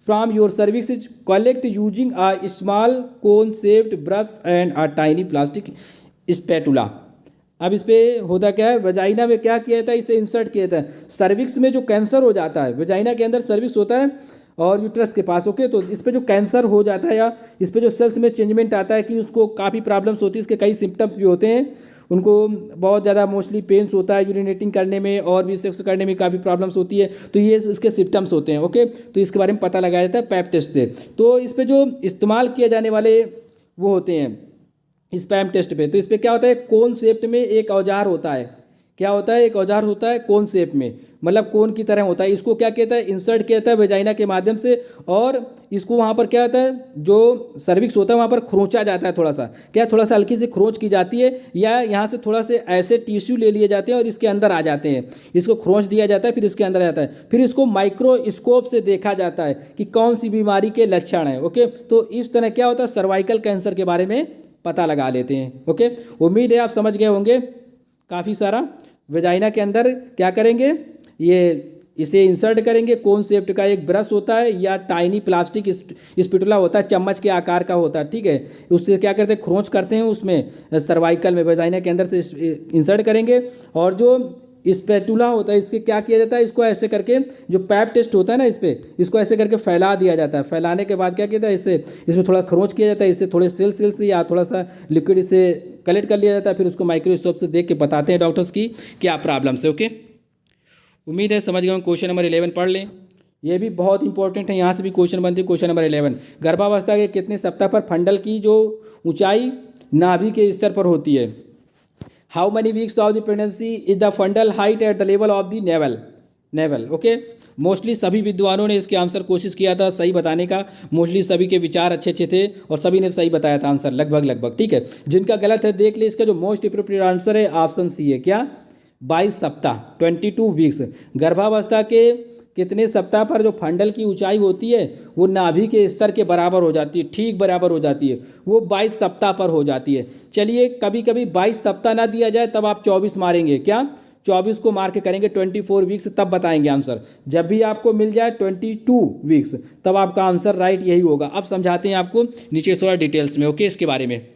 from your cervix is collect using a small cone shaped brush and a tiny plastic spatula. अब इस पे होता क्या है, वेजाइना में क्या किया जाता है, इसे इंसर्ट किया जाता है। सर्विक्स में जो कैंसर हो जाता है, वेजाइना के अंदर सर्विक्स होता है और यूट्रस के पास। ओके, तो इस पे जो कैंसर हो जाता है या इस पे जो सेल्स में चेंजमेंट आता है कि उसको काफ़ी प्रॉब्लम्स होती है। इसके कई सिम्टम्स भी होते हैं। उनको बहुत ज़्यादा मोस्टली पेन्स होता है यूरिनेटिंग करने में, और भी सेक्स करने में काफ़ी प्रॉब्लम्स होती है। तो ये इसके सिम्टम्स होते हैं। ओके, तो इसके बारे में पता लगाया जाता है पैप टेस्ट से। तो इस पे जो इस्तेमाल किए जाने वाले वो होते हैं इस पैप टेस्ट पे, तो इस पर क्या होता है, कोन शेप में एक औजार होता है। क्या होता है, एक औजार होता है कोन शेप में, मतलब कोन की तरह होता है। इसको क्या कहता है, इंसर्ट किया जाता है वेजाइना के माध्यम से, और इसको वहाँ पर क्या होता है, जो सर्विक्स होता है वहाँ पर खरोंचा जाता है। थोड़ा सा क्या, थोड़ा सा हल्की सी खरोंच की जाती है, या यहाँ से थोड़ा से ऐसे टिश्यू ले लिए जाते हैं और इसके अंदर आ जाते हैं। इसको खरोंच दिया जाता है, फिर इसके अंदर आ जाता है। फिर इसको माइक्रोस्कोप से देखा जाता है कि कौन सी बीमारी के लक्षण हैं। ओके, तो इस तरह क्या होता है, सर्वाइकल कैंसर के बारे में पता लगा लेते हैं। ओके, उम्मीद है आप समझ गए होंगे काफ़ी सारा। वेजाइना के अंदर क्या करेंगे, ये इसे इंसर्ट करेंगे। कोन शेप्ड का एक ब्रश होता है या टाइनी प्लास्टिक स्पिटुला होता है, चम्मच के आकार का होता है, ठीक है। उससे क्या करते हैं, खरोंच करते हैं उसमें सर्वाइकल में, वेजाइना के अंदर से इंसर्ट करेंगे। और जो स्पैटुला होता है इसके क्या किया जाता है, इसको ऐसे करके, जो पैप टेस्ट होता है ना, इस पर इसको ऐसे करके फैला दिया जाता है। फैलाने के बाद क्या किया जाता है, इसमें थोड़ा खरोंच किया जाता है, इससे थोड़े सेल्स या थोड़ा सा लिक्विड इसे कलेक्ट कर लिया जाता है। फिर उसको माइक्रोस्कोप से देख के बताते हैं डॉक्टर्स की क्या प्रॉब्लम है। ओके, उम्मीद है समझ गए। क्वेश्चन नंबर 11 पढ़ लें, ये भी बहुत इंपॉर्टेंट है, यहाँ से भी क्वेश्चन बनते हैं। क्वेश्चन नंबर 11, गर्भावस्था के कितने सप्ताह पर फंडल की जो ऊंचाई नाभि के स्तर पर होती है? How many weeks of the pregnancy is the fundal height at the level of the naval. Okay, mostly सभी विद्वानों ने इसके आंसर कोशिश किया था सही बताने का। मोस्टली सभी के विचार अच्छे थे और सभी ने सही बताया था आंसर लगभग, ठीक है। जिनका गलत है देख ले, इसका जो मोस्ट अप्रोप्रिएट आंसर है ऑप्शन सी है। क्या? 22 सप्ताह, 22 वीक्स। गर्भावस्था के कितने सप्ताह पर जो फंडल की ऊंचाई होती है वो नाभि के स्तर के बराबर हो जाती है, ठीक बराबर हो जाती है, वो 22 सप्ताह पर हो जाती है। चलिए, कभी कभी 22 सप्ताह ना दिया जाए तब आप 24 मारेंगे। क्या? 24 को मार के करेंगे 24 वीक्स, तब बताएंगे आंसर। जब भी आपको मिल जाए 22 वीक्स तब आपका आंसर राइट यही होगा। अब समझाते हैं आपको नीचे थोड़ा डिटेल्स में, ओके, इसके बारे में।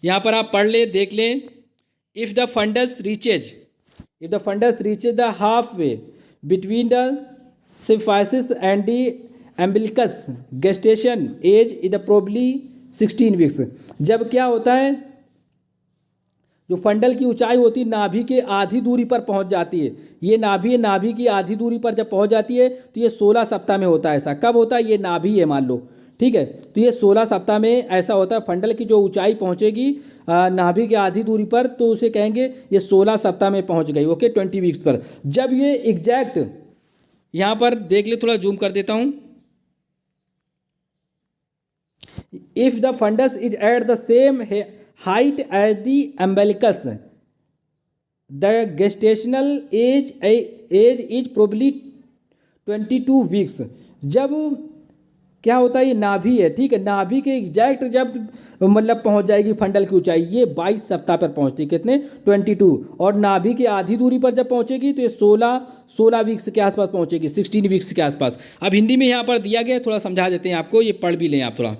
यहाँ पर आप पढ़ ले, देख लें। If the fundus reaches the half way between the symphysis and the umbilicus, gestation age is the probably 16 weeks. जब क्या होता है, जो फंडल की ऊंचाई होती है नाभि के आधी दूरी पर पहुंच जाती है। ये नाभि की आधी दूरी पर जब पहुंच जाती है तो ये 16 सप्ताह में होता है। ऐसा कब होता है? ये नाभि है मान लो, ठीक है, तो ये 16 सप्ताह में ऐसा होता है। फंडल की जो ऊंचाई पहुंचेगी नाभि के आधी दूरी पर, तो उसे कहेंगे ये 16 सप्ताह में पहुंच गई। ओके, 20 वीक्स पर। जब ये एग्जैक्ट, यहाँ पर देख ले, थोड़ा जूम कर देता हूँ। If the fundus is at the same height as the umbilicus, the gestational age is probably 22 weeks. जब क्या होता है, ये नाभि है, ठीक है, नाभि के एग्जैक्ट जब मतलब पहुंच जाएगी फंडल की ऊंचाई, ये 22 सप्ताह पर पहुंचती है। कितने? 22। और नाभि की आधी दूरी पर जब पहुंचेगी तो ये 16 वीक्स के आसपास पहुंचेगी, 16 वीक्स के आसपास। अब हिंदी में यहाँ पर दिया गया, थोड़ा समझा देते हैं आपको, ये पढ़ भी लें आप थोड़ा।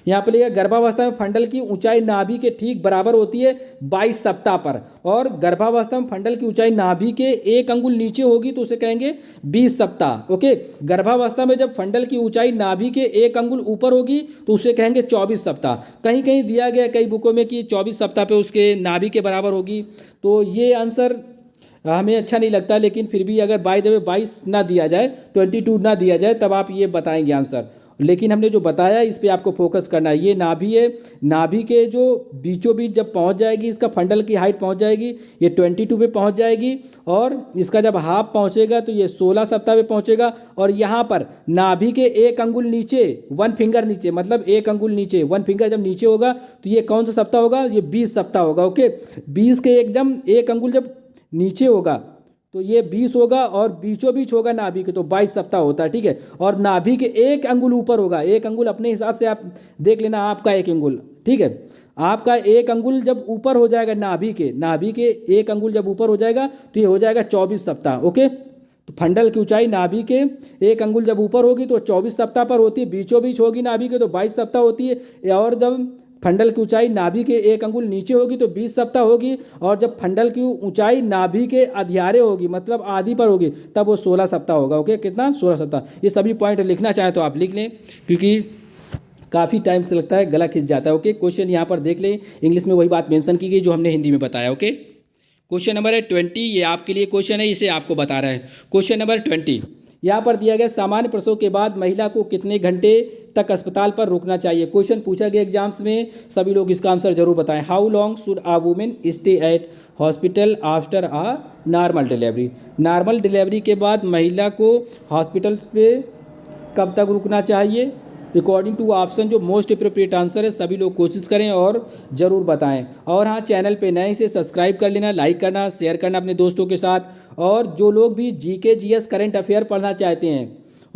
यहाँ पर लिखा, गर्भावस्था में फंडल की ऊंचाई नाभि के ठीक बराबर होती है 22 सप्ताह पर। और गर्भावस्था में फंडल की ऊंचाई नाभि के 1 अंगुल नीचे होगी तो उसे कहेंगे 20 सप्ताह। ओके, गर्भावस्था में जब फंडल की ऊंचाई नाभि के 1 अंगुल ऊपर होगी तो उसे कहेंगे 24 सप्ताह। कहीं कहीं दिया गया कई बुकों में कि 24 सप्ताह पे उसके नाभि के बराबर होगी, तो ये आंसर हमें अच्छा नहीं लगता। लेकिन फिर भी अगर बाय द वे 22 ना दिया जाए, 22 ना दिया जाए, तब आप ये बताएंगे आंसर। लेकिन हमने जो बताया इस पे आपको फोकस करना है। ये नाभि है, नाभि के जो बीचों बीच जब पहुंच जाएगी, इसका फंडल की हाइट पहुंच जाएगी, ये 22 पे पहुंच जाएगी। और इसका जब हाफ पहुंचेगा तो ये 16 सप्ताह पे पहुंचेगा। और यहाँ पर नाभि के 1 अंगुल नीचे, 1 फिंगर नीचे, मतलब 1 अंगुल नीचे, 1 फिंगर जब नीचे होगा तो ये कौन सा सप्ताह होगा? ये 20 सप्ताह होगा। ओके, 20 के एकदम 1 अंगुल जब नीचे होगा तो ये 20 होगा, और बीचों बीच होगा नाभि के तो 22 सप्ताह होता है, ठीक है। और नाभि के 1 अंगुल ऊपर होगा, 1 अंगुल अपने हिसाब से आप देख लेना, आपका 1 अंगुल, ठीक है, आपका 1 अंगुल जब ऊपर हो जाएगा नाभि के 1 अंगुल जब ऊपर हो जाएगा तो ये हो जाएगा 24 सप्ताह। ओके, तो फंडल की ऊंचाई नाभि के 1 अंगुल जब ऊपर होगी तो 24 सप्ताह पर होती है, बीचों बीच होगी नाभि के तो 22 सप्ताह होती है। और जब फंडल की ऊंचाई नाभि के 1 अंगुल नीचे होगी तो 20 सप्ताह होगी। और जब फंडल की ऊंचाई नाभि के अधियारे होगी, मतलब आधी पर होगी, तब वो 16 सप्ताह होगा। ओके, कितना? 16 सप्ताह। ये सभी पॉइंट लिखना चाहें तो आप लिख लें, क्योंकि काफ़ी टाइम से लगता है गला खिंच जाता है। ओके, क्वेश्चन यहाँ पर देख लें, इंग्लिश में वही बात मेंशन की गई जो हमने हिंदी में बताया। ओके, क्वेश्चन नंबर है 20, ये आपके लिए क्वेश्चन है, इसे आपको बता रहा है। क्वेश्चन नंबर 20 यहाँ पर दिया गया, सामान्य प्रसव के बाद महिला को कितने घंटे तक अस्पताल पर रुकना चाहिए? क्वेश्चन पूछा गया एग्जाम्स में, सभी लोग इसका आंसर जरूर बताएं। How long should a woman stay at hospital after a normal delivery? Normal delivery के बाद महिला को हॉस्पिटल पे कब तक रुकना चाहिए? अकॉर्डिंग टू ऑप्शन जो मोस्ट अप्रोप्रिएट आंसर है, सभी लोग कोशिश करें और ज़रूर बताएं। और हाँ, चैनल पे नए से सब्सक्राइब कर लेना, लाइक करना, शेयर करना अपने दोस्तों के साथ। और जो लोग भी जीके जीएस करंट अफेयर पढ़ना चाहते हैं,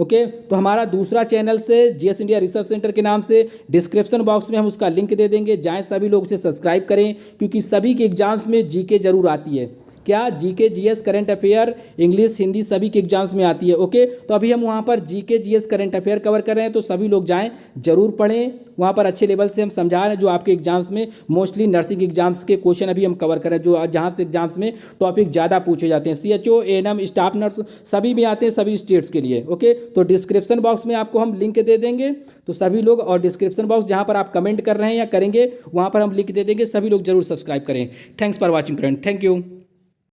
ओके, तो हमारा दूसरा चैनल से जीएस इंडिया रिसर्च सेंटर के नाम से डिस्क्रिप्शन बॉक्स में हम उसका लिंक दे देंगे, जाएं सभी लोग उसे सब्सक्राइब करें, क्योंकि सभी के एग्जाम्स में जीके जरूर आती है। क्या? GK, GS, current affair, English, Hindi सभी के एग्जाम्स में आती है। ओके, तो अभी हम वहाँ पर GK, GS, current affair cover कर रहे हैं, तो सभी लोग जाएं, जरूर पढ़ें। वहाँ पर अच्छे लेवल से हम समझा रहे हैं, जो आपके एग्जाम्स में मोस्टली नर्सिंग एग्जाम्स के क्वेश्चन अभी हम कवर कर रहे हैं, जो जहाँ से एग्जाम्स में टॉपिक ज़्यादा पूछे जाते हैं। सीएचओ, एएनएम, स्टाफ नर्स सभी में आते हैं, सभी स्टेट्स के लिए। ओके, तो डिस्क्रिप्शन बॉक्स में आपको हम लिंक दे देंगे, तो सभी लोग, और डिस्क्रिप्शन बॉक्स जहाँ पर आप कमेंट कर रहे हैं या करेंगे वहाँ पर हम लिंक दे देंगे, सभी लोग जरूर सब्सक्राइब करें। Thanks for watching friend, thank you.